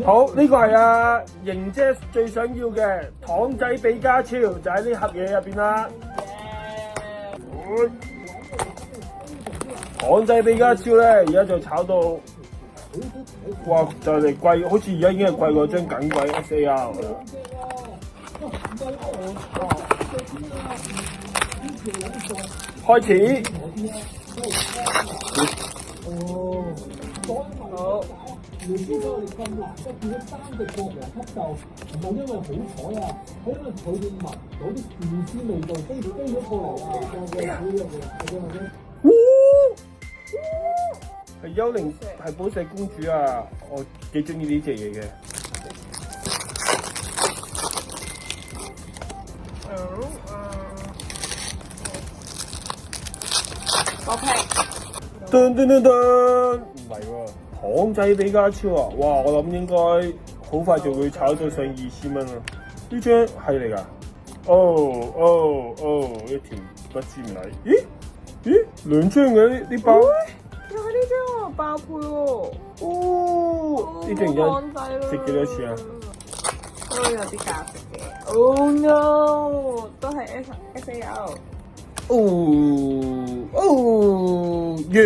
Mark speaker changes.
Speaker 1: 好，呢個係阿瑩姐最想要嘅糖仔比加超，就喺呢盒嘢入邊啦。糖仔比加超咧，而家就炒到，哇！就嚟貴，好似而家已經係貴過張緊貴 SAR 啦。開始。好。你知道我哋咁難得見到3隻國王級鬥，唔係因為好彩啊，係因為佢哋聞到啲電子味道飛咗過嚟啊！係幽靈，係寶石公主啊！我幾中意呢隻嘢嘅。
Speaker 2: 我劈。
Speaker 1: 噔噔噔噔，唔係喎。糖仔比加超啊！哇，我諗應該好快就會炒到上2000蚊啦。呢張係嚟㗎？一條不知唔係。咦，2張嘅呢包？
Speaker 2: 又係呢張啊，爆配喎！
Speaker 1: 呢張而家值幾多錢啊？
Speaker 2: 都有啲價值嘅。Oh no！都係 SAR。
Speaker 1: 完。